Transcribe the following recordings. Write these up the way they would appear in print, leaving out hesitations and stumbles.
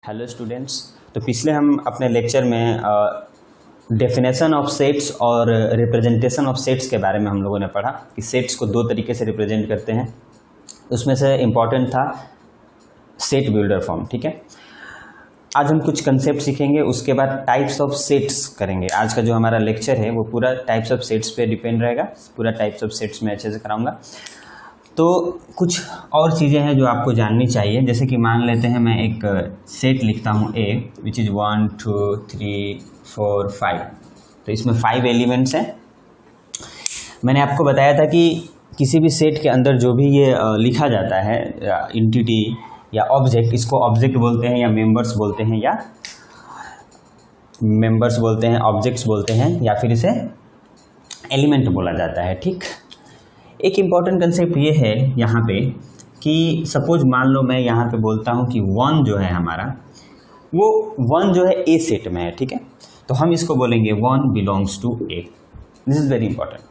Hello students. तो पिछले हम अपने लेक्चर में डेफिनेशन ऑफ सेट्स और रिप्रेजेंटेशन ऑफ सेट्स के बारे में हम लोगों ने पढ़ा कि सेट्स को दो तरीके से रिप्रेजेंट करते हैं। उसमें से इम्पॉर्टेंट था सेट बिल्डर फॉर्म। ठीक है, आज हम कुछ कंसेप्ट सीखेंगे, उसके बाद टाइप्स ऑफ सेट्स करेंगे। आज का जो हमारा लेक्चर है वो पूरा टाइप्स ऑफ सेट्स पे डिपेंड रहेगा। पूरा टाइप्स ऑफ सेट्स में अच्छे से कराऊंगा। तो कुछ और चीज़ें हैं जो आपको जाननी चाहिए, जैसे कि मान लेते हैं मैं एक सेट लिखता हूँ ए विच इज़ 1 2 3 4 5। तो इसमें 5 एलिमेंट्स हैं। मैंने आपको बताया था कि किसी भी सेट के अंदर जो भी ये लिखा जाता है इंटिटी या ऑब्जेक्ट, इसको ऑब्जेक्ट बोलते हैं या मेंबर्स बोलते हैं या मेंबर्स बोलते हैं, ऑब्जेक्ट्स बोलते हैं, या फिर इसे एलिमेंट बोला जाता है। ठीक, एक इम्पॉर्टेंट कंसेप्ट ये है यहाँ पे कि सपोज मान लो मैं यहाँ पे बोलता हूँ कि 1 जो है हमारा, वो 1 जो है ए सेट में है। ठीक है, तो हम इसको बोलेंगे 1 belongs to A. This is very important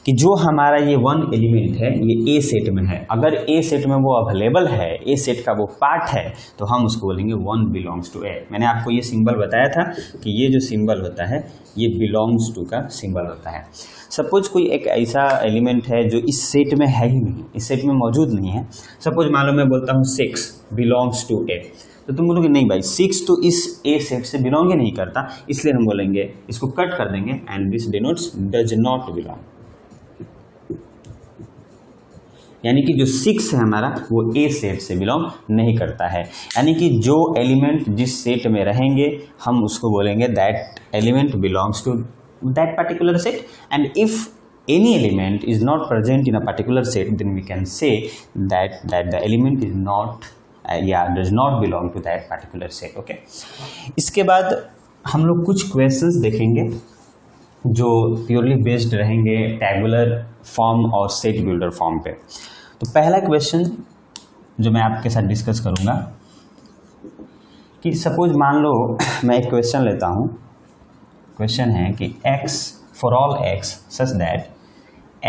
कि जो हमारा ये 1 एलिमेंट है ये ए सेट में है। अगर ए सेट में वो अवेलेबल है, ए सेट का वो पार्ट है, तो हम उसको बोलेंगे 1 बिलोंग्स टू ए। मैंने आपको ये सिंबल बताया था कि ये जो सिंबल होता है ये बिलोंग्स टू का सिंबल होता है। सपोज कोई एक ऐसा एलिमेंट है जो इस सेट में है ही नहीं, इस सेट में मौजूद नहीं है। सपोज मान लो मैं बोलता हूँ 6 बिलोंग्स टू ए, तो तुम बोलोगे नहीं भाई 6 तो इस ए सेट से बिलोंग ही नहीं करता, इसलिए हम बोलेंगे, इसको कट कर देंगे and this denotes does not belong. यानी कि जो 6 है हमारा वो ए सेट से बिलोंग नहीं करता है। यानी कि जो एलिमेंट जिस सेट में रहेंगे हम उसको बोलेंगे that element belongs to that particular set, and if any element is not present in a particular set, then we can say that the element is not does not belong to that particular set. Okay, इसके बाद हम लोग कुछ questions देखेंगे जो purely based रहेंगे tabular form और set builder form पे। तो पहला क्वेश्चन जो मैं आपके साथ डिस्कस करूंगा कि सपोज मान लो मैं एक क्वेश्चन लेता हूं। क्वेश्चन है कि x for all x such that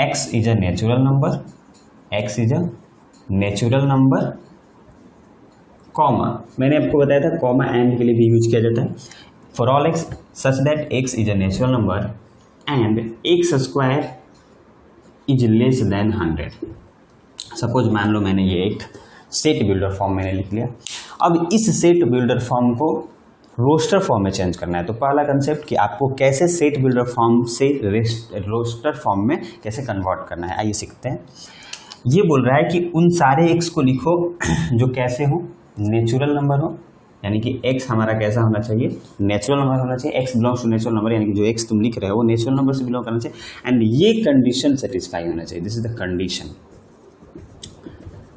x is a natural number, x is a natural number, comma, मैंने आपको बताया था कॉमा एंड के लिए भी यूज किया जाता है। For all x such that x is a natural number and x square is less than 100। Suppose मान लो मैंने ये एक सेट बिल्डर फॉर्म मैंने लिख लिया। अब इस सेट बिल्डर फॉर्म को रोस्टर फॉर्म में चेंज करना है। तो पहला कंसेप्ट कि आपको कैसे सेट बिल्डर फॉर्म से रोस्टर फॉर्म में कैसे कन्वर्ट करना है, आइए सीखते हैं। ये बोल रहा है कि उन सारे एक्स को लिखो जो कैसे हो, नेचुरल नंबर हो, यानी कि एक्स हमारा कैसा होना चाहिए, नेचुरल नंबर होना चाहिए। X belongs to natural number, यानी कि जो एक्स तुम लिख रहे हो वो नेचुरल नंबर से बिलोंग करना चाहिए एंड ये कंडीशन सेटिस्फाई होना चाहिए। This is the condition.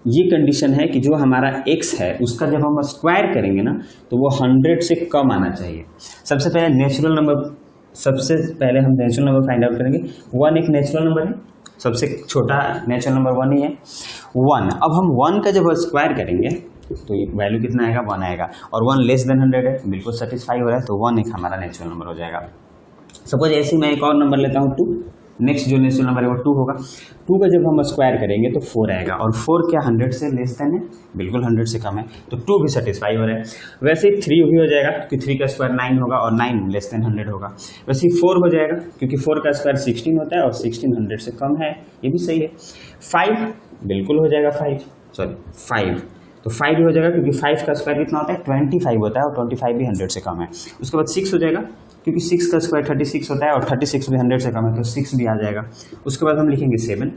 ये कंडीशन है कि जो हमारा x है उसका जब हम स्क्वायर करेंगे ना तो वो 100 से कम आना चाहिए। सबसे पहले नेचुरल नंबर, सबसे पहले हम नेचुरल नंबर फाइंड आउट करेंगे। 1 एक नेचुरल नंबर है, सबसे छोटा नेचुरल नंबर 1 ही है, 1। अब हम 1 का जब स्क्वायर करेंगे तो वैल्यू कितना आएगा, 1 आएगा, और 1 लेस देन 100 है, बिल्कुल सेटिस्फाई हो रहा है, तो 1 एक हमारा नेचुरल नंबर हो जाएगा। सपोज ऐसे मैं एक और नंबर लेता हूँ 2, नेक्स्ट जो नेचुरल नंबर है वो 2 होगा। 2 का जब हम स्क्वायर करेंगे तो 4 आएगा, और 4 क्या 100 से लेस देन है, बिल्कुल 100 से कम है, तो 2 भी सेटिस्फाई हो रहा है। वैसे ही 3 भी हो जाएगा क्योंकि 3 का स्क्वायर 9 होगा और 9 लेस देन 100 होगा। वैसे ही 4 हो जाएगा क्योंकि 4 का स्क्वायर 16 होता है और 16 100 से कम है, ये भी सही है। 5 बिल्कुल हो जाएगा, 5 तो 5 भी हो जाएगा क्योंकि 5 का स्क्वायर कितना होता है, 25 होता है, और 25 भी 100 से कम है। उसके बाद 6 हो जाएगा क्योंकि 6 का स्क्वायर 36 होता है और 36 भी 100 से कम है, तो 6 भी आ जाएगा। उसके बाद हम लिखेंगे 7,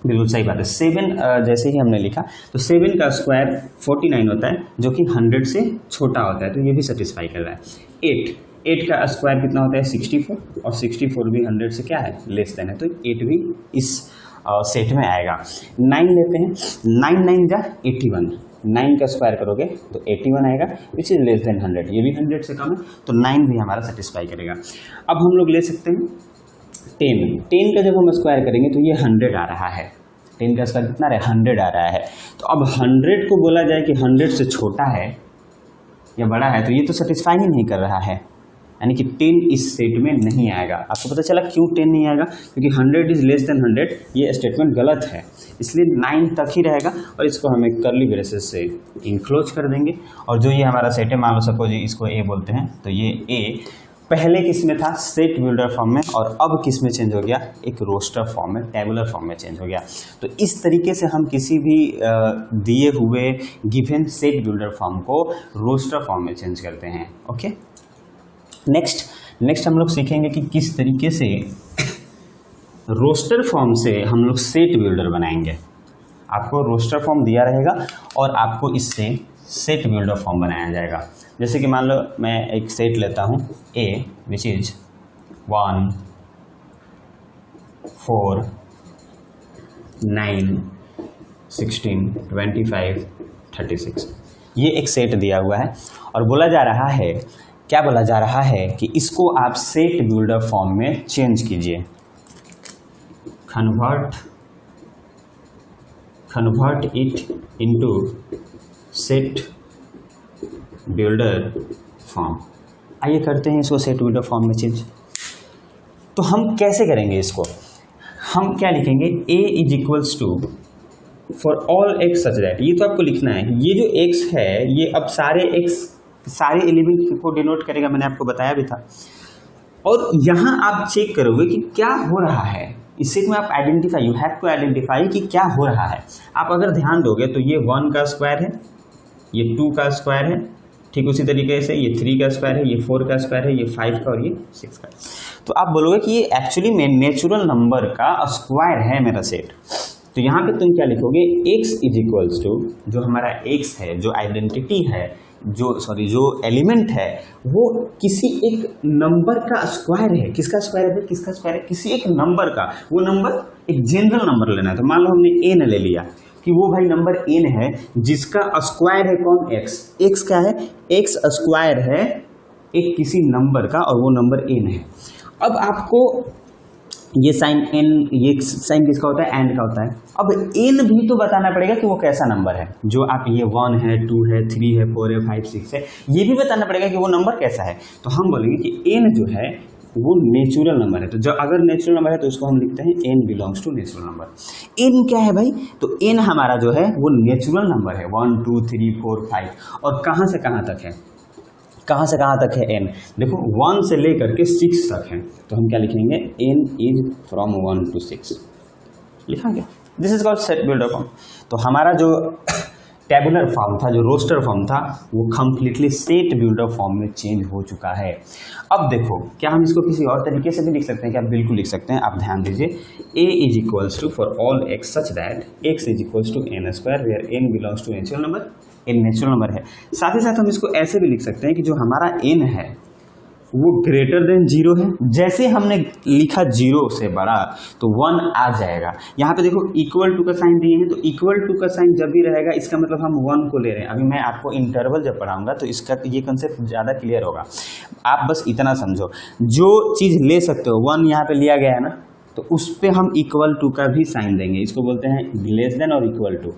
बिल्कुल सही बात है। 7 जैसे ही हमने लिखा तो 7 का स्क्वायर 49 होता है जो कि 100 से छोटा होता है, तो ये भी सेटिस्फाई कर रहा है। 8 का स्क्वायर कितना होता है, 64, और 64 भी 100 से क्या है, लेस देन है, तो 8 भी इस सेट में आएगा। 9 लेते हैं, 9 9 जा 81, 9 का स्क्वायर करोगे तो 81 आएगा विच इज लेस देन 100, ये भी 100 से कम है, तो 9 भी हमारा सेटिस्फाई करेगा। अब हम लोग ले सकते हैं 10 का जब हम स्क्वायर करेंगे तो ये 100 आ रहा है। 10 का स्क्वायर कितना है, 100 आ रहा है। तो अब 100 को बोला जाए कि 100 से छोटा है या बड़ा है, तो ये तो सेटिस्फाई ही नहीं कर रहा है, यानी कि 10 इस सेट में नहीं आएगा। आपको पता चला क्यों 10 नहीं आएगा, क्योंकि 100 इज लेस देन 100, ये स्टेटमेंट गलत है, इसलिए 9 तक ही रहेगा और इसको हम एक कर्ली ब्रेसेस से इनक्लोज कर देंगे। और जो ये हमारा सेट है, मान लो सपोज इसको ए बोलते हैं, तो ये ए पहले किस में था, सेट बिल्डर फॉर्म में, और अब किस में चेंज हो गया, एक रोस्टर फॉर्म में, टेबुलर फॉर्म में चेंज हो गया। तो इस तरीके से हम किसी भी दिए हुए गिवन सेट बिल्डर फॉर्म को रोस्टर फॉर्म में चेंज करते हैं। ओके, नेक्स्ट हम लोग सीखेंगे कि किस तरीके से रोस्टर फॉर्म से हम लोग सेट बिल्डर बनाएंगे। आपको रोस्टर फॉर्म दिया रहेगा और आपको इससे सेट बिल्डर फॉर्म बनाया जाएगा। जैसे कि मान लो मैं एक सेट लेता हूँ ए विच इज 1 4 9 16 25 36, ये एक सेट दिया हुआ है और बोला जा रहा है, क्या बोला जा रहा है कि इसको आप सेट बिल्डर फॉर्म में चेंज कीजिए। Convert it into set builder form. आइए करते हैं इसको सेट बिल्डर फॉर्म में चेंज। तो हम कैसे करेंगे इसको, हम क्या लिखेंगे, a is equals to for all x such that, ये तो आपको लिखना है, ये जो x है ये अब सारे एलिमेंट को डिनोट करेगा, मैंने आपको बताया भी था। और यहाँ आप चेक करोगे कि क्या हो रहा है इस सेट में, आप identify, you have to identify कि क्या हो रहा है। आप अगर ध्यान दोगे तो ये 1 का स्क्वायर है, ये 2 का स्क्वायर है, ठीक उसी तरीके से ये 3 का स्क्वायर है, ये 4 का स्क्वायर है, ये 5 का और ये 6 का। तो आप बोलोगे कि ये एक्चुअली में नेचुरल नंबर का स्क्वायर है मेरा सेट। तो यहाँ पे तुम क्या लिखोगे, x इज इक्वल्स टू, जो हमारा x है, जो आइडेंटिटी है, जो एलिमेंट है, वो किसी एक नंबर का स्क्वायर है। किसका स्क्वायर है, किसका स्क्वायर है, किसी एक नंबर का। वो नंबर एक जनरल नंबर लेना है। तो मान लो हमने n ले लिया कि वो भाई नंबर n है जिसका स्क्वायर है कौन, x क्या है, x स्क्वायर है एक किसी नंबर का और वो नंबर n है। अब आपको ये साइन n, ये साइन किसका होता है, एंड का होता है। अब n भी तो बताना पड़ेगा कि वो कैसा नंबर है, जो आप ये 1 है 2 है 3 है 4 है 5 6 है, ये भी बताना पड़ेगा कि वो नंबर कैसा है। तो हम बोलेंगे कि n जो है वो नेचुरल नंबर है। तो जब अगर नेचुरल नंबर है तो उसको हम लिखते हैं n belongs to natural number. n क्या है भाई, तो n हमारा जो है वो नेचुरल नंबर है, 1 2 3 4 5। और कहाँ से कहाँ तक है, कहाँ से कहाँ तक है n, देखो 1 से लेकर के 6 तक है। तो हम क्या लिखेंगे, n इज फ्रॉम 1 to 6 लिखा गया। This is called set builder form. तो हमारा जो टेबुलर फॉर्म था, जो रोस्टर फॉर्म था, वो कंप्लीटली सेट बिल्डर फॉर्म में चेंज हो चुका है। अब देखो, क्या हम इसको किसी और तरीके से भी लिख सकते हैं, क्या बिल्कुल लिख सकते हैं। आप ध्यान दीजिए, a is equals to for all x such that x is equals to n square where n belongs to natural number, n natural number है। साथ ही साथ हम इसको ऐसे भी लिख सकते हैं कि जो हमारा n है वो ग्रेटर देन 0 है। जैसे हमने लिखा 0 से बड़ा तो 1 आ जाएगा। यहाँ पे देखो इक्वल टू का साइन दिए हैं, तो इक्वल टू का साइन जब भी रहेगा इसका मतलब हम 1 को ले रहे हैं। अभी मैं आपको इंटरवल जब पढ़ाऊंगा तो इसका ये कंसेप्ट ज़्यादा क्लियर होगा। आप बस इतना समझो, जो चीज़ ले सकते हो, 1 यहाँ पे लिया गया है ना, तो उस पर हम इक्वल टू का भी साइन देंगे। इसको बोलते हैं लेस देन और इक्वल टू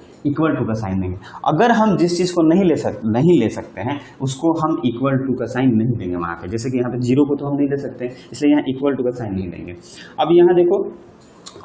का साइन देंगे। अगर हम जिस चीज़ को नहीं ले सकते हैं उसको हम इक्वल टू का साइन नहीं देंगे वहाँ पे। जैसे कि यहाँ पे 0 को तो हम नहीं ले सकते, इसलिए यहाँ इक्वल टू का साइन नहीं देंगे। अब यहाँ देखो,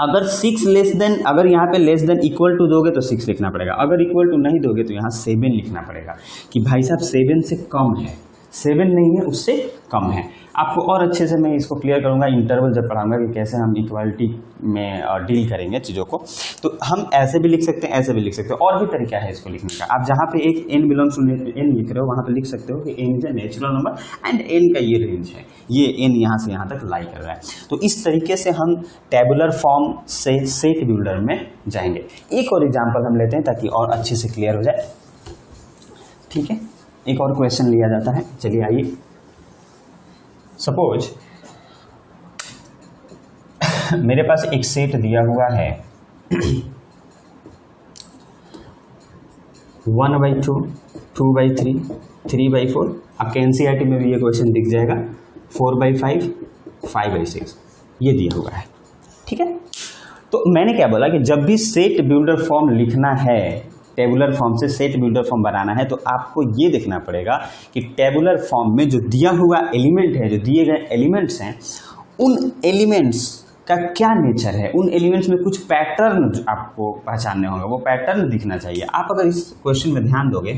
अगर 6 लेस देन, अगर यहाँ पे लेस देन इक्वल टू दोगे तो 6 लिखना पड़ेगा। अगर इक्वल टू नहीं दोगे तो यहाँ 7 लिखना पड़ेगा कि भाई साहब 7 से कम है, 7 नहीं है उससे कम है। आपको और अच्छे से मैं इसको क्लियर करूंगा इंटरवल जब पढ़ाऊंगा कि कैसे हम इक्वालिटी में डील करेंगे चीज़ों को। तो हम ऐसे भी लिख सकते हैं, ऐसे भी लिख सकते हैं, और भी तरीका है इसको लिखने का। आप जहाँ पे एक n बिलोंग्स टू n लिख रहे हो वहाँ पे लिख सकते हो कि n is a natural number and n का ये रेंज है, ये n यहाँ से यहाँ तक लाई कर रहा है। तो इस तरीके से हम टेबुलर फॉर्म से सेट बिल्डर में जाएंगे। एक और एग्जाम्पल हम लेते हैं ताकि और अच्छे से क्लियर हो जाए। ठीक है, एक और क्वेश्चन लिया जाता है। चलिए आइए, सपोज मेरे पास एक सेट दिया हुआ है 1/2, 2/3, 3/4। आपके एनसीईआरटी में भी ये क्वेश्चन दिख जाएगा, 4/5, 5/6 ये दिया हुआ है। ठीक है, तो मैंने क्या बोला कि जब भी सेट बिल्डर फॉर्म लिखना है टेबुलर फॉर्म से सेट बिल्डर फॉर्म बनाना है तो आपको ये देखना पड़ेगा कि टेबुलर फॉर्म में जो दिया हुआ एलिमेंट है, जो दिए गए एलिमेंट्स हैं, उन एलिमेंट्स का क्या नेचर है, उन एलिमेंट्स में कुछ पैटर्न आपको पहचानने होंगे, वो पैटर्न दिखना चाहिए। आप अगर इस क्वेश्चन में ध्यान दोगे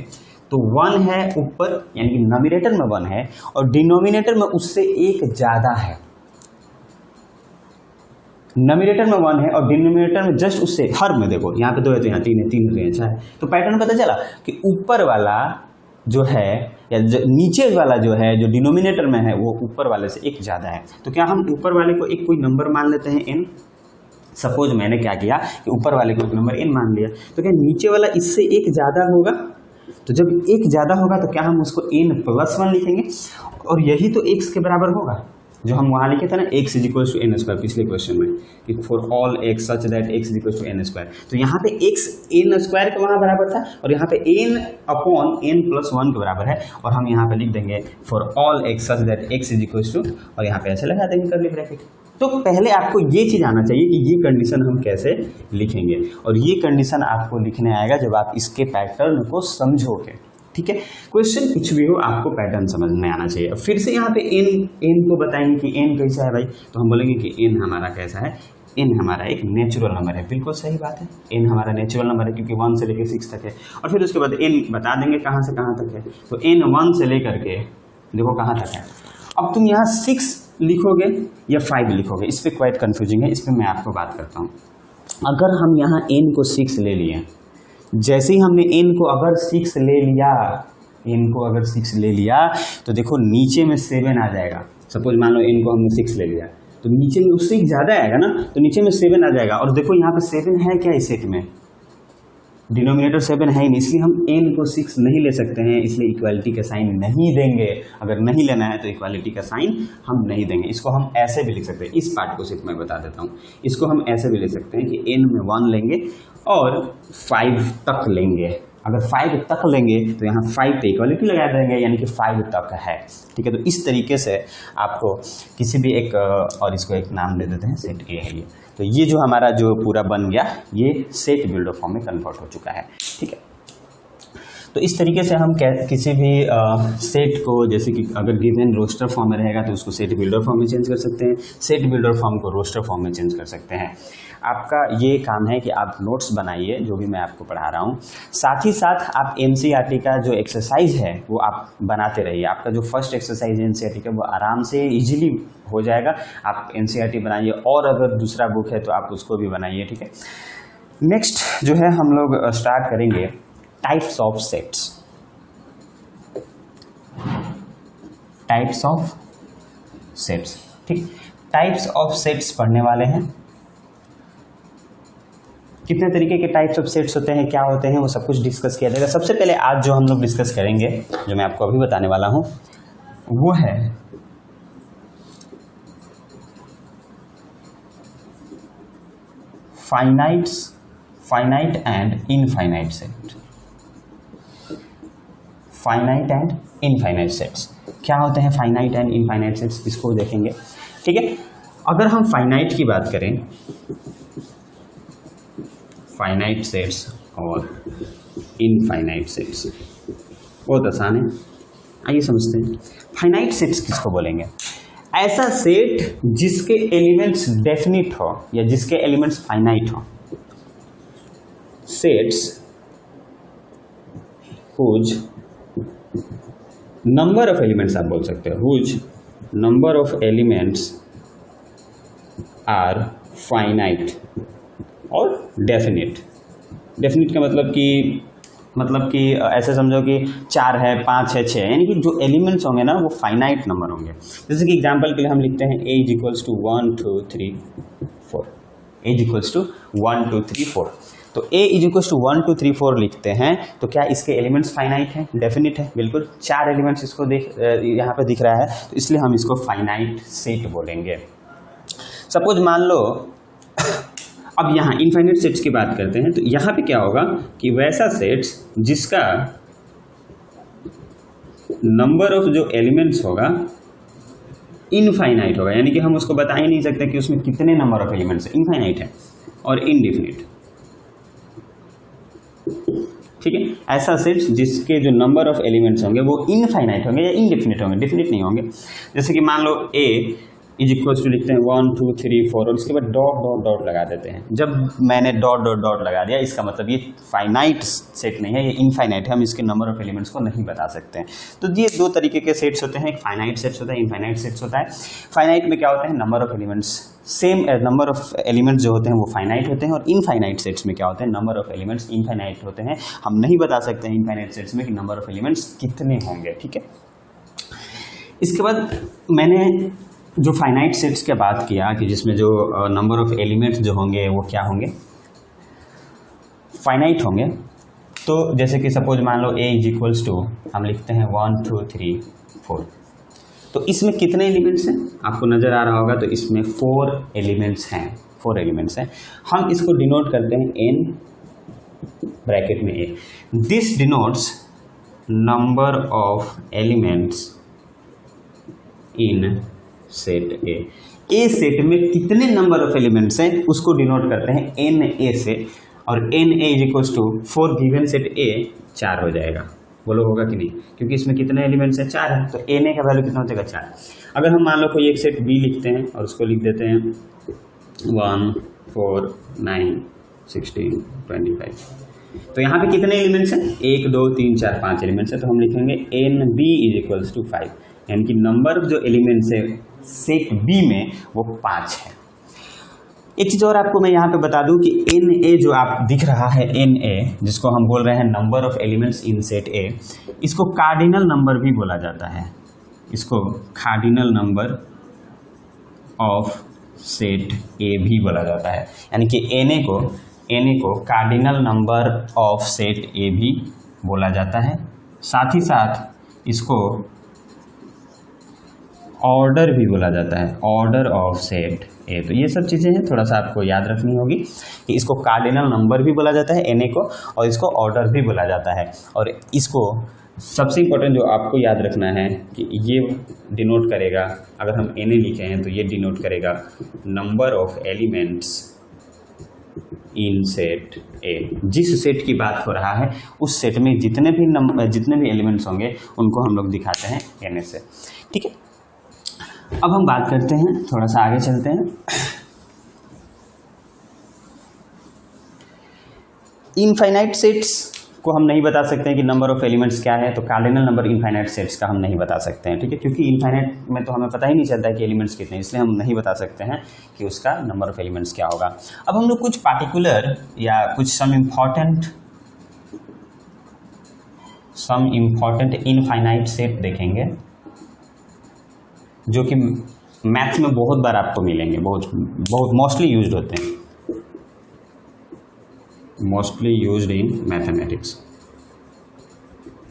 तो 1 है ऊपर, यानी कि नॉमिनेटर में 1 है और डिनोमिनेटर में उससे एक ज़्यादा है। नॉमिनेटर में 1 है और डिनोमिनेटर में जस्ट उससे, हर में देखो यहाँ पे 2 है तो यहाँ 3 है, 3 है तो यहाँ 4 है, तो पैटर्न पता चला कि ऊपर वाला जो है या जो नीचे वाला जो है, जो डिनोमिनेटर में है, वो ऊपर वाले से एक ज़्यादा है। तो क्या हम ऊपर वाले को एक कोई नंबर मान लेते हैं n? सपोज मैंने क्या किया कि ऊपर वाले को एक नंबर n मान लिया, तो क्या नीचे वाला इससे एक ज़्यादा होगा? तो जब एक ज़्यादा होगा तो क्या हम उसको n+1 लिखेंगे, और यही तो x के बराबर होगा जो हम वहाँ लिखे थे ना, x = n² पिछले क्वेश्चन में, कि for all x such that x = n²। तो यहाँ पे x n² के वहाँ बराबर था और यहाँ पे n/n+1 के बराबर है, और हम यहाँ पे लिख देंगे for all x such that x = और यहाँ पे ऐसे लगा देंगे कर्ली ब्रैकेट। तो पहले आपको ये चीज़ आना चाहिए कि ये कंडीशन हम कैसे लिखेंगे, और ये कंडीशन आपको लिखने आएगा जब आप इसके पैटर्न को समझोगे। ठीक है, क्वेश्चन कुछ भी हो आपको पैटर्न समझ में आना चाहिए। फिर से यहाँ पे n को बताएंगे कि n कैसा है भाई, तो हम बोलेंगे कि n हमारा कैसा है, n हमारा एक नेचुरल नंबर है। बिल्कुल सही बात है, n हमारा नेचुरल नंबर है क्योंकि 1 से लेकर 6 तक है, और फिर उसके बाद n बता देंगे कहाँ से कहाँ तक है। तो n 1 से लेकर के देखो कहाँ तक है। अब तुम यहाँ 6 लिखोगे या 5 लिखोगे, इस पर क्वाइट कन्फ्यूजिंग है, इस पर मैं आपको बात करता हूँ। अगर हम यहाँ n को 6 ले लिए, जैसे ही हमने n को अगर 6 ले लिया, n को अगर 6 ले लिया तो देखो नीचे में 7 आ जाएगा। सपोज मान लो n को हमने 6 ले लिया तो नीचे में उससे एक ज़्यादा आएगा ना, तो नीचे में 7 आ जाएगा। और देखो यहाँ पे 7 है क्या इस सेट में, डिनोमिनेटर 7 है ही नहीं, इसलिए हम n को 6 नहीं ले सकते हैं, इसलिए इक्वालिटी का साइन नहीं देंगे। अगर नहीं लेना है तो इक्वालिटी का साइन हम नहीं देंगे। इसको हम ऐसे भी लिख सकते हैं, इस पार्ट को सिर्फ मैं बता देता हूँ, इसको हम ऐसे भी लिख सकते हैं कि n में 1 लेंगे और 5 तक लेंगे। अगर 5 तक लेंगे तो यहाँ 5 पे इक्वालिटी लगा देंगे, यानी कि 5 तक है। ठीक है, तो इस तरीके से आपको किसी भी एक, और इसको एक नाम दे देते हैं, सेट ए है ये। तो ये जो हमारा जो पूरा बन गया, ये सेट बिल्डर फॉर्म में कन्वर्ट हो चुका है। ठीक है, तो इस तरीके से हम किसी भी सेट को, जैसे कि अगर गिवन रोस्टर फॉर्म में रहेगा तो उसको सेट बिल्डर फॉर्म में चेंज कर सकते हैं, सेट बिल्डर फॉर्म को रोस्टर फॉर्म में चेंज कर सकते हैं। आपका ये काम है कि आप नोट्स बनाइए जो भी मैं आपको पढ़ा रहा हूँ, साथ ही साथ आप NCERT का जो एक्सरसाइज है वो आप बनाते रहिए। आपका जो फर्स्ट एक्सरसाइज है NCERT का, वो आराम से इजीली हो जाएगा। आप NCERT बनाइए, और अगर दूसरा बुक है तो आप उसको भी बनाइए। ठीक है, नेक्स्ट जो है हम लोग स्टार्ट करेंगे types of sets. Types of sets, ठीक, टाइप्स ऑफ सेट्स पढ़ने वाले हैं। कितने तरीके के टाइप्स ऑफ सेट्स होते हैं, क्या होते हैं, वो सब कुछ डिस्कस किया जाएगा। सबसे पहले आज जो हम लोग डिस्कस करेंगे, जो मैं आपको अभी बताने वाला हूं, वो है finite and infinite set. Finite and infinite sets क्या होते हैं, फाइनाइट एंड इनफाइनाइट सेट्स, इसको देखेंगे। ठीक है, अगर हम फाइनाइट की बात करें, फाइनाइट सेट्स और इनफाइनाइट सेट्स बहुत आसान है, आइए समझते हैं। फाइनाइट सेट्स किसको बोलेंगे? ऐसा सेट जिसके एलिमेंट्स डेफिनिट हो या जिसके एलिमेंट्स फाइनाइट हो। Sets whose number of elements, आप बोल सकते हो whose number of elements are finite और डेफिनिट। डेफिनिट का मतलब कि ऐसे समझो कि 4 है, 5 है, 6 है, यानी कि जो एलिमेंट्स होंगे ना वो फाइनाइट नंबर होंगे। जैसे कि एग्जांपल के लिए हम लिखते हैं a = 1 2 3 4, a = 1 2 3 4। तो a = 1 2 3 4 लिखते हैं तो क्या इसके एलिमेंट्स फाइनाइट हैं, डेफिनिट है? बिल्कुल, 4 एलिमेंट्स इसको यहाँ पे दिख रहा है, तो इसलिए हम इसको फाइनाइट सेट बोलेंगे। सपोज मान लो, अब यहाँ इनफाइनाइट सेट्स की बात करते हैं, तो यहाँ पे क्या होगा कि वैसा सेट्स जिसका नंबर ऑफ जो एलिमेंट्स होगा इनफाइनाइट होगा, यानी कि हम उसको बता ही नहीं सकते कि उसमें कितने नंबर ऑफ एलिमेंट्स है, इनफाइनाइट है। और इनडिफिनिट, ठीक है। ऐसा सेट जिसके जो नंबर ऑफ एलिमेंट्स होंगे वो इनफाइनाइट होंगे या इनडेफिनिट होंगे, डेफिनिट नहीं होंगे। जैसे कि मान लो ए इज इक्वल टू लिखते हैं 1 2 3 4 और उसके बाद डॉट डॉट डॉट लगा देते हैं। जब मैंने डॉट डॉट डॉट लगा दिया इसका मतलब ये फाइनाइट सेट नहीं है, ये इनफाइनाइट है, हम इसके नंबर ऑफ एलिमेंट्स को नहीं बता सकते हैं। तो ये दो तरीके के सेट्स होते हैं, एक फाइनाइट सेट्स होता है, इनफाइनाइट सेट्स होता है। फाइनाइट में क्या होता है, number of elements same number of elements जो होते हैं वो फाइनाइट होते हैं, और इनफाइनाइट सेट्स में क्या होते हैं, नंबर ऑफ एलिमेंट्स इनफाइनाइट होते हैं। हम नहीं बता सकते हैं इनफाइनाइट सेट्स में कि नंबर ऑफ एलिमेंट्स कितने होंगे, ठीक है। इसके बाद मैंने जो फाइनाइट सेट्स की बात किया कि जिसमें जो नंबर ऑफ एलिमेंट्स जो होंगे वो क्या होंगे, फाइनाइट होंगे। तो जैसे कि सपोज मान लो a इज इक्वल्स टू हम लिखते हैं 1 2 3 4, तो इसमें कितने एलिमेंट्स हैं आपको नज़र आ रहा होगा, तो इसमें 4 एलिमेंट्स हैं, 4 एलिमेंट्स हैं। हम इसको डिनोट करते हैं n ब्रैकेट में a। This denotes number of elements in set A set में कितने नंबर ऑफ एलिमेंट्स हैं उसको डिनोट करते हैं एन ए से, और n A is equals to 4 given set A 4 हो जाएगा। बोलो होगा कि नहीं, क्योंकि इसमें कितने एलिमेंट्स हैं, 4 है, तो एन ए का वैल्यू कितना हो जाएगा, 4। अगर हम मान लो कोई एक सेट बी लिखते हैं और उसको लिख देते हैं 1 4 9 16 25, तो यहाँ पे कितने एलिमेंट्स हैं, 1 2 3 4 5 एलिमेंट्स हैं, तो हम लिखेंगे n B is equals to 5, यानी कि नंबर जो एलिमेंट्स है सेट बी में वो 5 है। एक चीज़ और आपको मैं यहाँ पे बता दूं कि एन ए जो आप दिख रहा है, एन ए जिसको हम बोल रहे हैं number of elements in set ए, इसको कार्डिनल नंबर भी बोला जाता है, इसको कार्डिनल नंबर ऑफ सेट ए भी बोला जाता है, यानी कि एन ए को कार्डिनल नंबर ऑफ सेट ए भी बोला जाता है। साथ ही साथ इसको ऑर्डर भी बोला जाता है, ऑर्डर ऑफ सेट ए। तो ये सब चीज़ें हैं, थोड़ा सा आपको याद रखनी होगी कि इसको कार्डिनल नंबर भी बोला जाता है एन ए को, और इसको ऑर्डर भी बोला जाता है। और इसको सबसे इम्पोर्टेंट जो आपको याद रखना है कि ये डिनोट करेगा, अगर हम एन ए लिखे हैं तो ये डिनोट करेगा number of elements in set ए। जिस सेट की बात हो रहा है उस सेट में जितने भी एलिमेंट्स होंगे उनको हम लोग दिखाते हैं एन ए से, ठीक है। अब हम बात करते हैं, थोड़ा सा आगे चलते हैं। इनफाइनाइट सेट्स को हम नहीं बता सकते हैं कि नंबर ऑफ एलिमेंट्स क्या है, तो कार्डिनल नंबर इनफाइनाइट सेट्स का हम नहीं बता सकते हैं, ठीक है, क्योंकि इनफाइनाइट में तो हमें पता ही नहीं चलता है कि एलिमेंट्स कितने, इसलिए हम नहीं बता सकते हैं कि उसका नंबर ऑफ एलिमेंट्स क्या होगा। अब हम लोग कुछ पार्टिकुलर या कुछ सम इम्पॉर्टेंट इनफाइनाइट सेट देखेंगे जो कि मैथ्स में बहुत बार आपको मिलेंगे, बहुत मोस्टली यूज्ड होते हैं, mostly used in mathematics.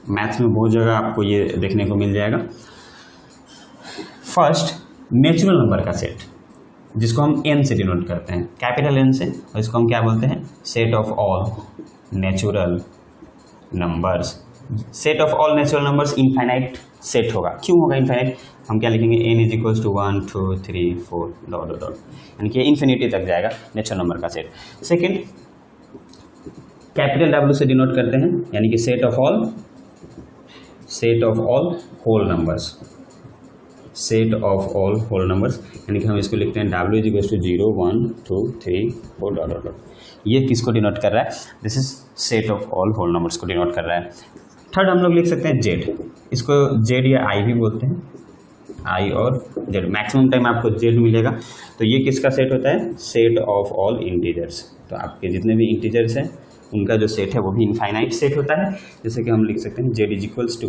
Maths में बहुत जगह आपको ये देखने को मिल जाएगा। फर्स्ट, नेचुरल नंबर का सेट, जिसको हम एन से डिनोट करते हैं, कैपिटल एन से, और इसको हम क्या बोलते हैं, set of all natural numbers. Set of all natural numbers infinite set होगा। क्यों होगा इनफाइनाइट, हम क्या लिखेंगे, n is equals to 1 2 3 4 dot dot dot, यानी कि इन्फिनिटी तक जाएगा नेचुरल नंबर का सेट। सेकंड, कैपिटल W से डिनोट करते हैं, यानी कि set of all whole numbers, set of all whole numbers, यानी कि हम इसको लिखते हैं W is equals to 0 1 2 3 4 dot dot dot. ये किसको डिनोट कर रहा है, this is set of all whole numbers को डिनोट कर रहा है। थर्ड, हम लोग लिख सकते हैं जेड, इसको जेड या आई भी बोलते हैं, आई और जेड, मैक्सिमम टाइम आपको जेड मिलेगा। तो ये किसका सेट होता है, सेट ऑफ ऑल इंटीजर्स। तो आपके जितने भी इंटीजर्स हैं उनका जो सेट है वो भी इनफाइनाइट सेट होता है। जैसे कि हम लिख सकते हैं जेड इज इक्वल्स टू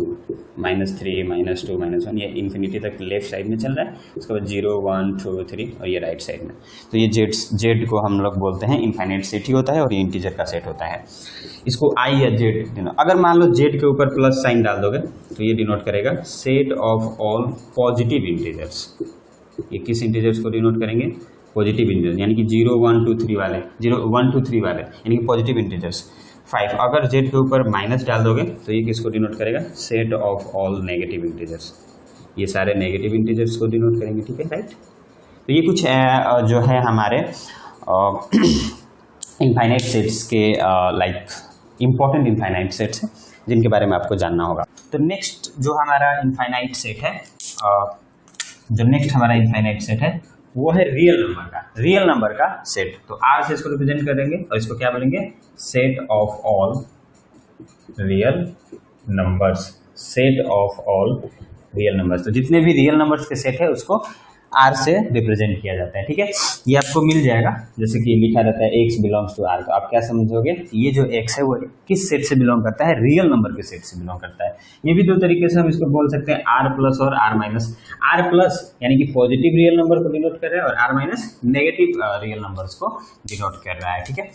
-3 -2 -1, ये इन्फिनिटी तक लेफ्ट साइड में चल रहा है, उसके बाद 0 1 2 3 और ये राइट साइड में। तो ये जेड को हम लोग बोलते हैं इनफाइनाइट सेट ही होता है, और ये इंटीजर का सेट होता है। इसको आई या जेड डिनोट, अगर मान लो जेड के ऊपर प्लस साइन डाल दोगे तो ये डिनोट करेगा set of all positive integers. ये किस इंटीजर्स को डिनोट करेंगे, पॉजिटिव इंटीजर, यानी कि 0 1 2 3 वाले, 0 1 2 3 वाले, यानी कि पॉजिटिव इंटीजर्स। 5, अगर जेड के ऊपर माइनस डाल दोगे तो ये किसको डिनोट करेगा, set of all negative integers. ये सारे नेगेटिव इंटीजर्स को डिनोट करेंगे, ठीक है, राइट। तो ये कुछ जो है हमारे इनफाइनाइट सेट्स के लाइक इंपॉर्टेंट इनफाइनाइट सेट्स हैं जिनके बारे में आपको जानना होगा। तो नेक्स्ट जो हमारा इनफाइनाइट सेट है, वो है रियल नंबर का सेट। तो आर से इसको रिप्रेजेंट करेंगे और इसको क्या बोलेंगे, set of all real numbers. तो जितने भी रियल नंबर्स के सेट है उसको आर से रिप्रेजेंट किया जाता है। ठीक है, ये आपको मिल जाएगा, जैसे कि लिखा रहता है x बिलोंग्स टू r। तो आप क्या समझोगे, ये जो x है वो किस सेट से बिलोंग करता है, रियल नंबर के सेट से बिलोंग करता है। ये भी दो तरीके से हम इसको बोल सकते हैं, r प्लस और r माइनस। r प्लस यानी कि पॉजिटिव रियल नंबर को डिनोट कर रहा है और r minus negative real numbers को डिनोट कर रहा है। ठीक है,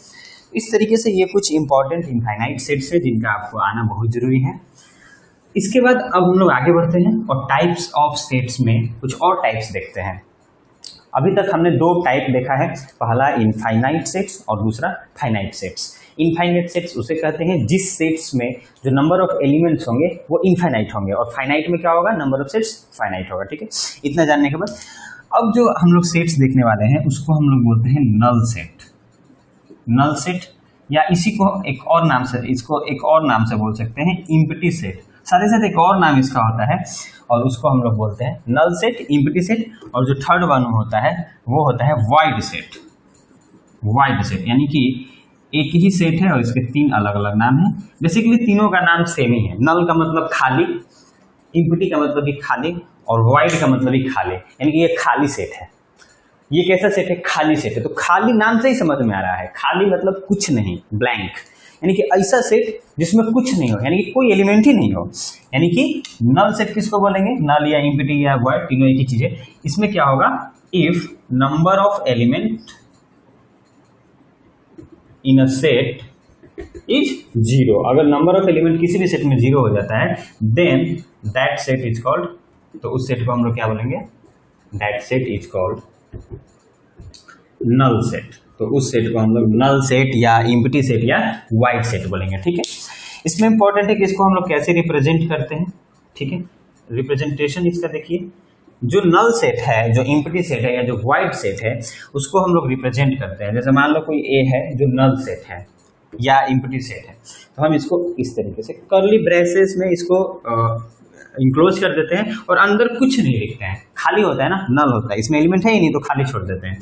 इस तरीके से ये कुछ इंपॉर्टेंट इनफाइनाइट सेट्स है जिनका आपको आना बहुत जरूरी है। इसके बाद अब हम लोग आगे बढ़ते हैं और टाइप्स ऑफ सेट्स में कुछ और टाइप्स देखते हैं। अभी तक हमने दो टाइप देखा है, पहला इनफाइनाइट सेट्स और दूसरा फाइनाइट सेट्स। इनफाइनाइट सेट्स उसे कहते हैं जिस सेट्स में जो नंबर ऑफ एलिमेंट्स होंगे वो इनफाइनाइट होंगे, और फाइनाइट में क्या होगा, नंबर ऑफ सेट्स फाइनाइट होगा। ठीक है, इतना जानने के बाद अब जो हम लोग सेट्स देखने वाले हैं उसको हम लोग बोलते हैं नल सेट, या इसी को एक और नाम से बोल सकते हैं इम्प्टी सेट। साथ ही साथ एक और नाम इसका होता है और उसको हम लोग बोलते हैं नल सेट, इम्प्टी सेट, और जो थर्ड वन होता है वो होता है वॉइड सेट। यानी कि एक ही सेट है और इसके तीन अलग अलग नाम हैं। बेसिकली तीनों का नाम सेम ही है। नल का मतलब खाली, इम्प्टी का मतलब भी खाली, और वॉइड का मतलब भी खाली, यानी कि ये खाली सेट है। ये कैसा सेट है, खाली सेट है। तो खाली नाम से ही समझ में आ रहा है, खाली मतलब कुछ नहीं, ब्लैंक, यानी कि ऐसा सेट जिसमें कुछ नहीं हो, यानी कि कोई एलिमेंट ही नहीं हो। यानी कि नल सेट किसको बोलेंगे, नल या इम्प्टी या वॉइड, तीनों एक ही चीज है। इसमें क्या होगा, if number of element in a set is 0, अगर नंबर ऑफ एलिमेंट किसी भी सेट में 0 हो जाता है, then that set is called, तो उस सेट को हम लोग क्या बोलेंगे, that set is called null set. तो उस सेट को हम लोग नल सेट या इम्प्टी सेट या वाइड सेट बोलेंगे। ठीक है, इसमें इंपॉर्टेंट है कि इसको हम लोग कैसे रिप्रेजेंट करते हैं। ठीक है, रिप्रेजेंटेशन इसका देखिए, जो नल सेट है, जो इम्प्टी सेट है या जो वाइड सेट है, उसको हम लोग रिप्रेजेंट करते हैं। जैसे मान लो कोई ए है जो नल सेट है या इम्प्टी सेट है, तो हम इसको इस तरीके से कर्ली ब्रेसेस में इसको इंक्लोज कर देते हैं और अंदर कुछ नहीं लिखते हैं, खाली होता है ना, नल होता है, इसमें एलिमेंट है ही नहीं तो खाली छोड़ देते हैं।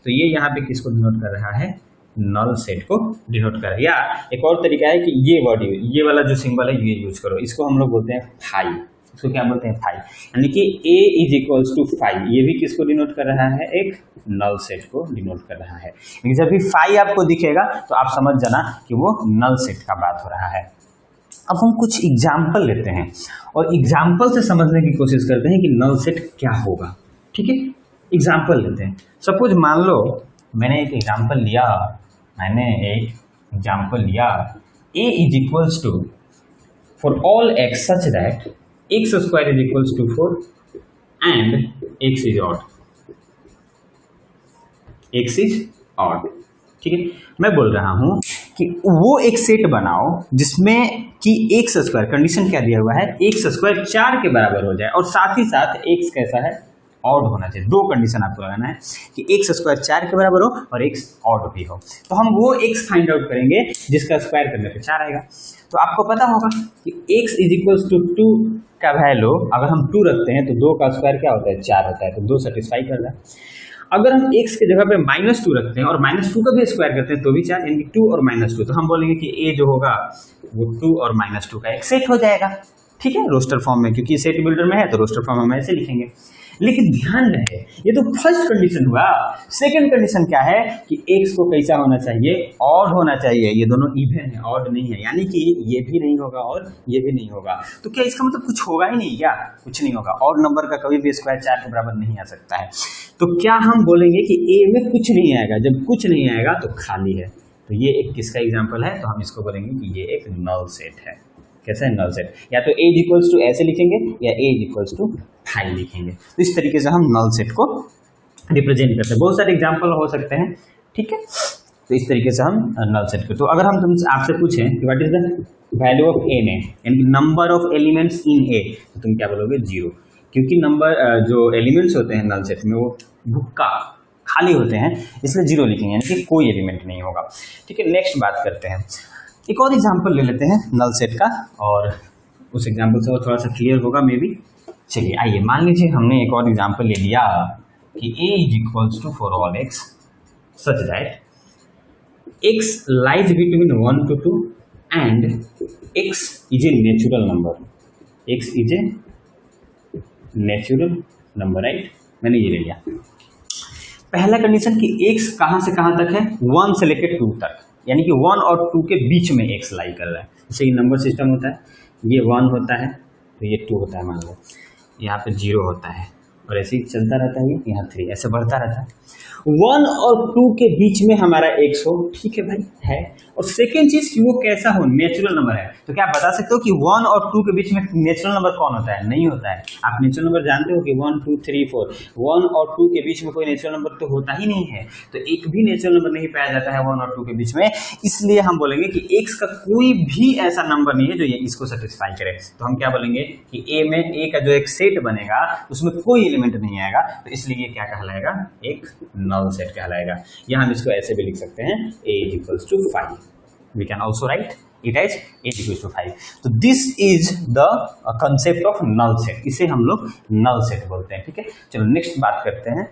तो ये यहाँ पे किसको डिनोट कर रहा है, नल सेट को डिनोट कर रहा है। या एक और तरीका है कि ये वर्ड, ये वाला जो सिंबल है ये यूज करो, इसको हम लोग बोलते हैं फाई। इसको क्या बोलते हैं, फाई, यानी कि a is equals to phi. ये भी किसको डिनोट कर रहा है, एक नल सेट को डिनोट कर रहा है। जब भी फाई आपको दिखेगा तो आप समझ जाना कि वो नल सेट का बात हो रहा है। अब हम कुछ एग्जाम्पल लेते हैं और एग्जाम्पल से समझने की कोशिश करते हैं कि नल सेट क्या होगा। ठीक है, एग्जाम्पल लेते हैं। सपोज मान लो मैंने एक एग्जाम्पल लिया, a is equals to for all x such that x square is equals to 4 and x is odd. ठीक है, मैं बोल रहा हूं कि वो एक सेट बनाओ जिसमें कि x स्क्वायर, कंडीशन क्या दिया हुआ है, x स्क्वायर 4 के बराबर हो जाए और साथ ही साथ x कैसा है, ऑड होना चाहिए। दो कंडीशन आपको लगाना है कि x स्क्वायर 4 के बराबर हो और x ऑड भी हो। तो हम वो x फाइंड आउट करेंगे जिसका स्क्वायर करने पे 4 आएगा। तो आपको पता होगा कि x इज इक्वल्स टू 2 का वैल्यू, अगर हम 2 रखते हैं तो 2 का स्क्वायर क्या होता है, 4 होता है, तो 2 सेटिस्फाई कर रहा है। अगर हम x के जगह पे -2 रखते हैं और -2 का भी स्क्वायर करते हैं तो भी 4, यानी कि 2 और -2, तो हम बोलेंगे कि a जो होगा वो 2 और -2 का एक सेट हो जाएगा। ठीक है, रोस्टर फॉर्म में, क्योंकि सेट बिल्डर में है तो रोस्टर फॉर्म में हम ऐसे लिखेंगे। लेकिन ध्यान रहे, ये तो फर्स्ट कंडीशन हुआ। सेकंड कंडीशन क्या है कि x को कैसा होना चाहिए, ऑड होना चाहिए। ये दोनों इवन है, ऑड नहीं है, यानी कि ये भी नहीं होगा और ये भी नहीं होगा। तो क्या इसका मतलब कुछ होगा ही नहीं, क्या कुछ नहीं होगा। ऑड नंबर का कभी भी स्क्वायर 4 के बराबर नहीं आ सकता है। तो क्या हम बोलेंगे कि a में कुछ नहीं आएगा, जब कुछ नहीं आएगा तो खाली है। तो ये एक किसका एग्जाम्पल है, तो हम इसको बोलेंगे कि ये एक नल सेट है। कैसा है, नल सेट। या तो a इक्वल्स टू ऐसे लिखेंगे या a इक्वल्स टू 5 लिखेंगे। तो इस तरीके से हम नल सेट को रिप्रेजेंट करते हैं। बहुत सारे एग्जाम्पल हो सकते हैं। ठीक है, तो इस तरीके से हम नल सेट को, तो अगर हम तुमसे आपसे पूछें कि what is the value of a में, यानी number of elements in a, तो तुम क्या बोलोगे, 0, क्योंकि नंबर जो एलिमेंट्स होते हैं नल सेट में वो भुक्का खाली होते हैं, इसलिए 0 लिखेंगे, यानी कि कोई एलिमेंट नहीं होगा। ठीक है, नेक्स्ट बात करते हैं एक और एग्जांपल ले लेते हैं नल सेट का, और उस एग्जांपल से वो थोड़ा सा क्लियर होगा मे बी। चलिए आइए, मान लीजिए हमने एक और एग्जांपल ले लिया कि a is equals to for all x such that x lies between 1 to 2 and x is a natural number. x is a natural number, right. मैंने ये ले लिया। पहला कंडीशन कि x कहाँ से कहाँ तक है, 1 से लेकर 2 तक, यानी कि 1 और 2 के बीच में x लाई कर रहा है। जैसे ये नंबर सिस्टम होता है, ये 1 होता है तो ये 2 होता है, मान लो यहाँ पे 0 होता है, और ऐसे ही चलता रहता है, यहाँ 3 ऐसे बढ़ता रहता है। 1 और 2 के बीच में हमारा x हो, ठीक है भाई, है। और सेकेंड चीज कि वो कैसा हो, नेचुरल नंबर है। तो क्या आप बता सकते हो कि 1 और 2 के बीच में नेचुरल नंबर कौन होता है? नहीं होता है। आप नेचुरल नंबर जानते हो कि 1 2 3 4, 1 और 2 के बीच में कोई नेचुरल नंबर तो होता ही नहीं है। तो एक भी नेचुरल नंबर नहीं पाया जाता है 1 और 2 के बीच में, इसलिए हम बोलेंगे कि x का कोई भी ऐसा नंबर नहीं है जो ये इसको सेटिस्फाई करे। तो हम क्या बोलेंगे कि a का जो एक सेट बनेगा उसमें कोई एलिमेंट नहीं आएगा, तो इसलिए ये क्या कहलाएगा, एक नल सेट कहलाएगा। या हम इसको ऐसे भी लिख सकते हैं a is equals to 5। We can also write it as a equals to 5. तो this is the concept of null set. इसे हम लोग null set बोलते हैं, ठीक है। चलो नेक्स्ट बात करते हैं।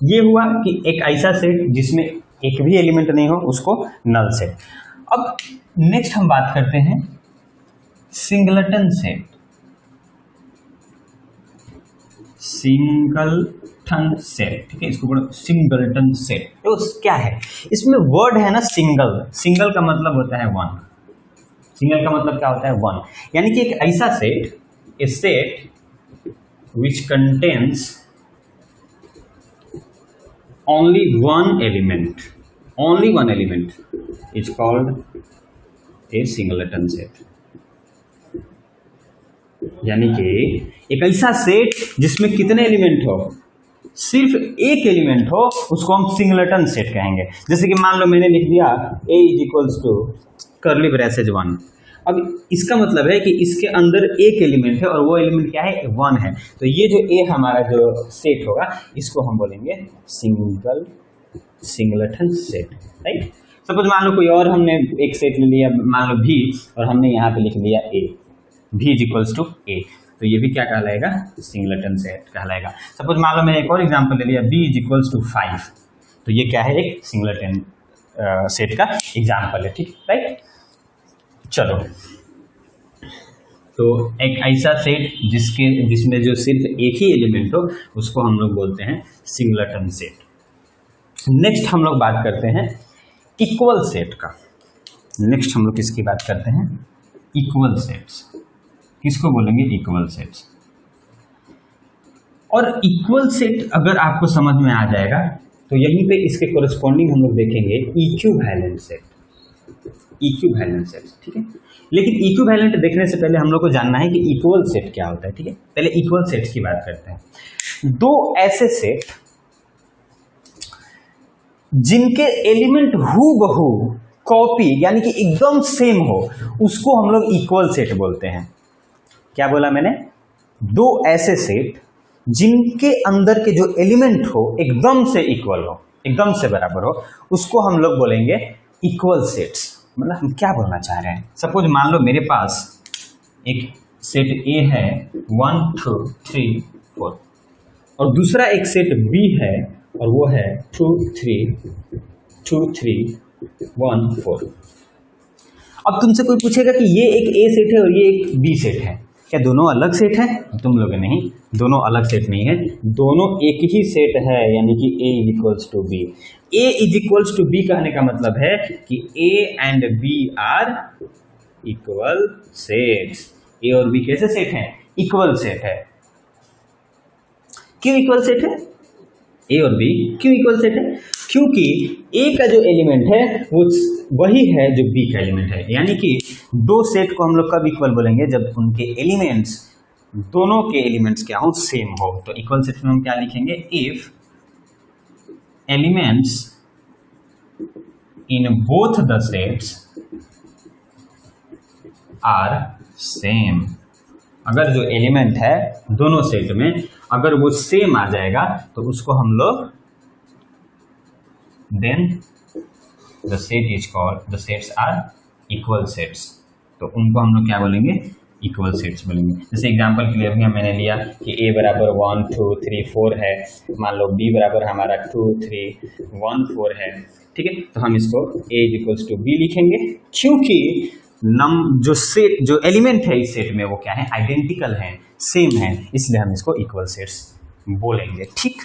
ये हुआ कि एक ऐसा सेट जिसमें एक भी एलिमेंट नहीं हो, उसको null set। अब नेक्स्ट हम बात करते हैं सिंगलटन सेट। सिंगलटन सेट, ठीक है, इसको बोलो सिंगलटन सेट। तो क्या है, इसमें वर्ड है ना सिंगल। सिंगल का मतलब होता है 1। सिंगल का मतलब क्या होता है, 1। यानी कि एक ऐसा set, A set which contains only one element is called a singleton set. यानी कि एक ऐसा सेट जिसमें कितने एलिमेंट हो, सिर्फ एक एलिमेंट हो, उसको हम सिंगलटन सेट कहेंगे। जैसे कि मान लो मैंने लिख दिया a is equals to curly braces 1। अब इसका मतलब है कि इसके अंदर एक एलिमेंट है और वो एलिमेंट क्या है, 1 है। तो ये जो a हमारा जो सेट होगा, इसको हम बोलेंगे सिंगलटन सेट, राइट। सपोज मान लो कोई और हमने एक सेट ले लिया, मान लो v, और हमने यहाँ पे लिख लिया a, v is equals to a, तो ये भी क्या कहलाएगा, सिंगलटन सेट कहलाएगा। सपोज मान लो मैंने एक और एग्जांपल ले लिया, b इज इक्वल्स टू 5, तो ये क्या है, एक सिंगलटन सेट का एग्जांपल है, ठीक, राइट। चलो, तो एक ऐसा सेट जिसमें जो सिर्फ एक ही एलिमेंट हो, उसको हम लोग बोलते हैं सिंगलटन सेट। नेक्स्ट हम लोग बात करते हैं इक्वल सेट का। नेक्स्ट हम लोग किसकी बात करते हैं, इक्वल सेट्स। किसको बोलेंगे, इक्वल सेट्स। और इक्वल सेट अगर आपको समझ में आ जाएगा तो यहीं पे इसके कोरस्पॉन्डिंग हम लोग देखेंगे इक्विवेलेंट सेट। इक्विवेलेंट सेट, ठीक है। लेकिन इक्विवेलेंट देखने से पहले हम लोग को जानना है कि इक्वल सेट क्या होता है, ठीक है। पहले इक्वल सेट की बात करते हैं। दो ऐसे सेट जिनके एलिमेंट हूबहू कॉपी यानी कि एकदम सेम हो, उसको हम लोग इक्वल सेट बोलते हैं। क्या बोला मैंने, दो ऐसे सेट जिनके अंदर के जो एलिमेंट हो एकदम से इक्वल हो, एकदम से बराबर हो, उसको हम लोग बोलेंगे इक्वल सेट्स। मतलब हम क्या बोलना चाह रहे हैं, सपोज मान लो मेरे पास एक सेट ए है 1 2 3 4, और दूसरा एक सेट बी है और वो है 2 3 1 4। अब तुमसे कोई पूछेगा कि ये एक ए सेट है और ये एक बी सेट है, क्या दोनों अलग सेट है? तुम लोग नहीं, दोनों अलग सेट नहीं है, दोनों एक ही सेट है, यानी कि a is equals to B. a is equals to B कहने का मतलब है कि a and b are equal sets. a और b कैसे सेट हैं, इक्वल सेट है। क्यों इक्वल सेट है, a और b क्यों इक्वल सेट है? क्योंकि a का जो एलिमेंट है वो वही है जो b का एलिमेंट है। यानी कि दो सेट को हम लोग कब इक्वल बोलेंगे, जब उनके एलिमेंट्स, दोनों के एलिमेंट्स क्या हो, सेम हो। तो इक्वल सेट में हम क्या लिखेंगे, if elements in both the sets are same, अगर जो एलिमेंट है दोनों सेट में अगर वो सेम आ जाएगा तो उसको हम लोग then the set is called the sets are equal sets, तो उनको हम लोग क्या बोलेंगे, इक्वल सेट्स बोलेंगे। जैसे एग्जांपल के लिए अभी मैंने लिया कि a बराबर 1 2 3 4 है, मान लो b बराबर हमारा 2 3 1 4 है, ठीक है। तो हम इसको a is equals to b लिखेंगे, क्योंकि जो एलिमेंट है इस सेट में वो क्या है, आइडेंटिकल है, सेम है, इसलिए हम इसको इक्वल सेट्स बोलेंगे। ठीक,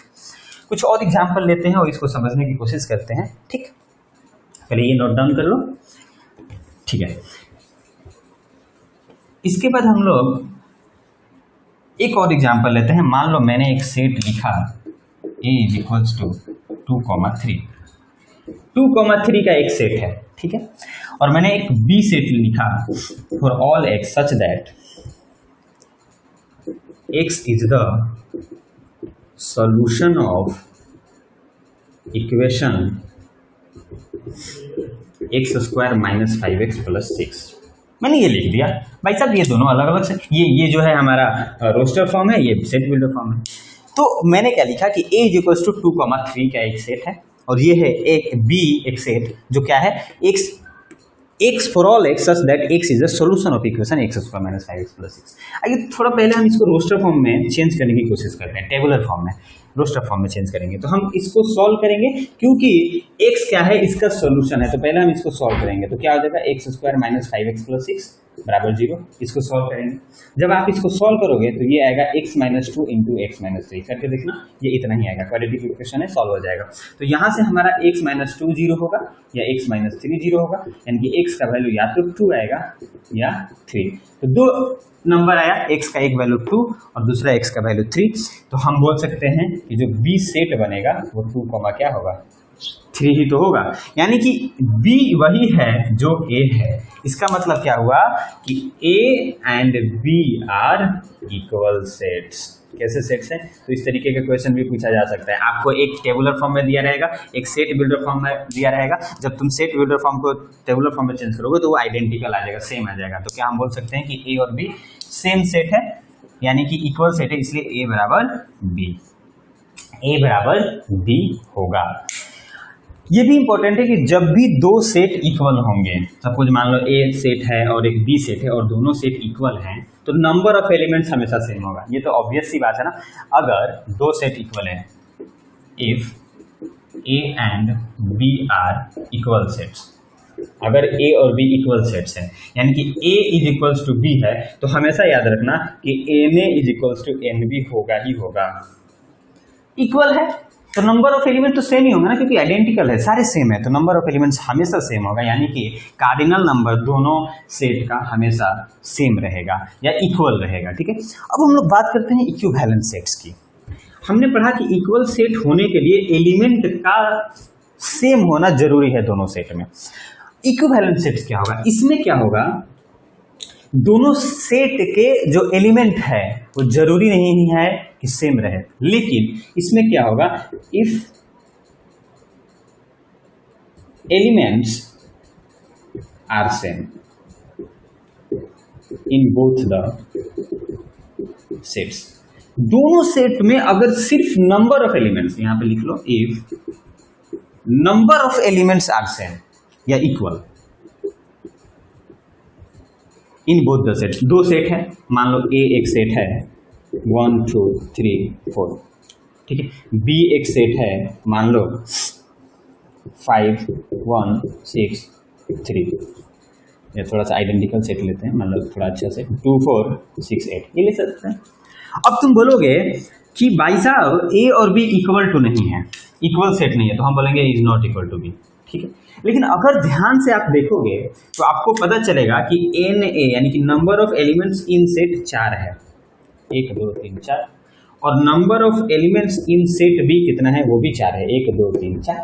कुछ और एग्जांपल लेते हैं और इसको समझने की कोशिश करते हैं। ठीक, पहले ये नोट डाउन कर लो, ठीक है। इसके बाद हम लोग एक और एग्जांपल लेते हैं। मान लो मैंने एक सेट लिखा a इज इक्वल्स टू 2,3, 2,3 का एक सेट है, ठीक है। और मैंने एक b सेट लिखा for all x such that x is the solution of equation x² minus 5x plus 6। मैंने ये लिख दिया भाई साहब, ये दोनों अलग अलग से, ये जो है हमारा रोस्टर फॉर्म है, ये सेट बिल्डर फॉर्म है। तो मैंने क्या लिखा कि a इज इक्वल्स टू 2,3 का एक सेट है और ये है एक b एक सेट जो क्या है x for all x such that x is the solution of equation x² minus 5x plus 6। आइए थोड़ा पहले हम इसको रोस्टर फॉर्म में चेंज करने की कोशिश करते हैं, टेबुलर फॉर्म में, रोस्टर फॉर्म में चेंज करेंगे। तो हम इसको सॉल्व करेंगे क्योंकि x क्या है, इसका सॉल्यूशन है, तो पहले हम इसको सॉल्व करेंगे। तो क्या हो जाएगा, x² माइनस 5x प्लस 6 बराबर 0। इसको सॉल्व करेंगे, जब आप इसको सॉल्व करोगे तो ये आएगा x minus 2 into x minus 3, करके देखना ये इतना ही आएगा, क्वाड्रेटिक इक्वेशन है, सॉल्व हो जाएगा। तो यहाँ से हमारा x माइनस 2 0 होगा या x माइनस 3 0 होगा, यानी कि x का वैल्यू या तो 2 आएगा या 3। तो दो नंबर आया, x का एक वैल्यू 2 और दूसरा x का वैल्यू 3। तो हम बोल सकते हैं कि जो b सेट बनेगा वो 2, क्या होगा, 3 ही तो होगा, यानी कि b वही है जो a है। इसका मतलब क्या हुआ कि a and b are equal sets. कैसे सेट्स हैं, तो इस तरीके का क्वेश्चन भी पूछा जा सकता है। आपको एक टेबुलर फॉर्म में दिया रहेगा, एक सेट बिल्डर फॉर्म में दिया रहेगा। जब तुम सेट बिल्डर फॉर्म को टेबुलर फॉर्म में चेंज करोगे तो वो आइडेंटिकल आ जाएगा, सेम आ जाएगा। तो क्या हम बोल सकते हैं कि a और b सेम सेट है, यानी कि इक्वल सेट है, इसलिए a बराबर b होगा। ये भी इंपॉर्टेंट है कि जब भी दो सेट इक्वल होंगे, सपोज मान लो ए सेट है और एक बी सेट है और दोनों सेट इक्वल हैं, तो नंबर ऑफ एलिमेंट्स हमेशा सेम होगा। ये तो ऑब्वियस सी बात है ना। अगर दो सेट इक्वल है, if A and B are equal sets, अगर ए और बी इक्वल सेट्स हैं, यानी कि A is equals to B है, तो हमेशा याद रखना कि n A is equals to n B होगा ही होगा। इक्वल है तो नंबर ऑफ एलिमेंट तो सेम ही होगा ना, क्योंकि आइडेंटिकल है, सारे सेम है, तो नंबर ऑफ एलिमेंट्स हमेशा सेम होगा, यानी कि कार्डिनल नंबर दोनों सेट का हमेशा सेम रहेगा या इक्वल रहेगा। ठीक है, अब हम लोग बात करते हैं इक्विवेलेंट सेट्स की। हमने पढ़ा कि इक्वल सेट होने के लिए एलिमेंट का सेम होना जरूरी है दोनों सेट में। इक्विवेलेंट सेट्स क्या होगा, इसमें क्या होगा, दोनों सेट के जो एलिमेंट है वो जरूरी नहीं है कि सेम रहे, लेकिन इसमें क्या होगा, if elements are same in both the sets, दोनों सेट में अगर सिर्फ नंबर ऑफ एलिमेंट्स, यहां पे लिख लो, if number of elements are same या equal in both the set, दो सेट है, मान लो ए एक सेट है 1 2 3 4, ठीक है, बी एक सेट है, मान लो 5 1 6 3, या थोड़ा सा आइडेंटिकल सेट लेते हैं, मान लो थोड़ा अच्छा से 2 4 6 8, ये ले सकते हैं। अब तुम बोलोगे कि भाई साहब ए और बी इक्वल टू नहीं है, इक्वल सेट नहीं है, तो हम बोलेंगे is not equal to B, ठीक है। लेकिन अगर ध्यान से आप देखोगे तो आपको पता चलेगा कि एन ए यानी कि number of elements in set 4 है, 1 2 3 4, और number of elements in set B कितना है, वो भी 4 है, 1 2 3 4,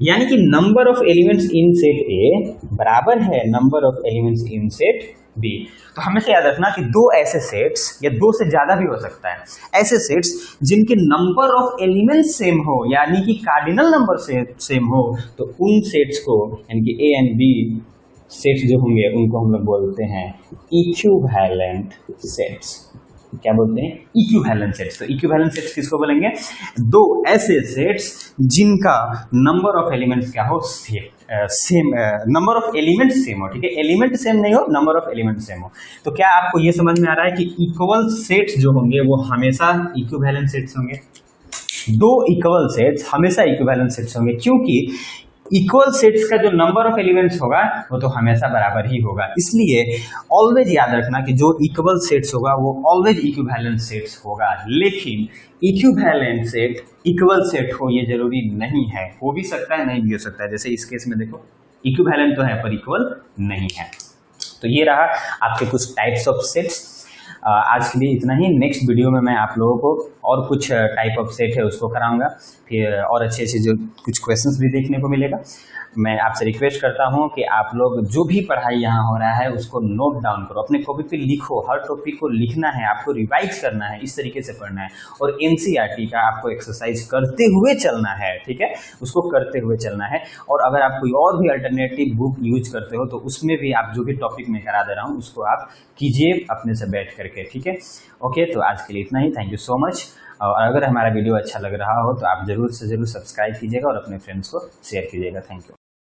यानी कि number of elements in set A बराबर है number of elements in set B. तो हमेशा याद रखना कि दो ऐसे सेट्स या दो से ज्यादा भी हो सकता है, ऐसे सेट्स जिनके नंबर ऑफ एलिमेंट्स सेम हो, यानी कि कार्डिनल नंबर से सेम हो, तो उन सेट्स को यानी कि ए एंड बी सेट्स जो होंगे उनको हम लोग बोलते हैं इक्विवेलेंट सेट्स। क्या बोलते हैं? Equivalent sets. तो इक्विवेलेंट सेट्स किसको बोलेंगे? दो ऐसे सेट्स जिनका नंबर ऑफ एलिमेंट्स क्या हो? Same, number of elements same हो। ठीक है, एलिमेंट सेम नहीं हो, नंबर ऑफ एलिमेंट सेम हो। तो क्या आपको ये समझ में आ रहा है कि इक्वल सेट्स जो होंगे वो हमेशा इक्विवेलेंट सेट्स होंगे? दो इक्वल सेट्स हमेशा इक्विवेलेंट सेट्स होंगे, क्योंकि इक्वल सेट्स का जो नंबर ऑफ एलिमेंट्स होगा वो तो हमेशा बराबर ही होगा। इसलिए ऑलवेज याद रखना कि जो इक्वल सेट्स होगा वो ऑलवेज इक्विवेलेंट सेट्स होगा। लेकिन इक्विवेलेंट सेट इक्वल सेट हो ये जरूरी नहीं है, हो भी सकता है नहीं भी हो सकता है। जैसे इस केस में देखो इक्विवेलेंट तो है पर इक्वल नहीं है। तो ये रहा आपके कुछ टाइप्स ऑफ सेट्स। आज के लिए इतना ही। नेक्स्ट वीडियो में मैं आप लोगों को और कुछ टाइप ऑफ सेट है उसको कराऊंगा, फिर और अच्छे अच्छे जो कुछ क्वेश्चंस भी देखने को मिलेगा। मैं आपसे रिक्वेस्ट करता हूं कि आप लोग जो भी पढ़ाई यहाँ हो रहा है उसको नोट डाउन करो, अपने कॉपी पे लिखो। हर टॉपिक को लिखना है, आपको रिवाइज करना है, इस तरीके से पढ़ना है। और एनसीईआरटी का आपको एक्सरसाइज करते हुए चलना है, ठीक है, उसको करते हुए चलना है। और अगर आप कोई और भी अल्टरनेटिव बुक यूज करते हो तो उसमें भी आप जो भी टॉपिक मैं करा दे रहा हूँ उसको आप कीजिए अपने से बैठ करके। ठीक है, ओके। तो आज के लिए इतना ही। Thank you so much. और अगर हमारा वीडियो अच्छा लग रहा हो तो आप जरूर से जरूर सब्सक्राइब कीजिएगा और अपने फ्रेंड्स को शेयर कीजिएगा। Thank you.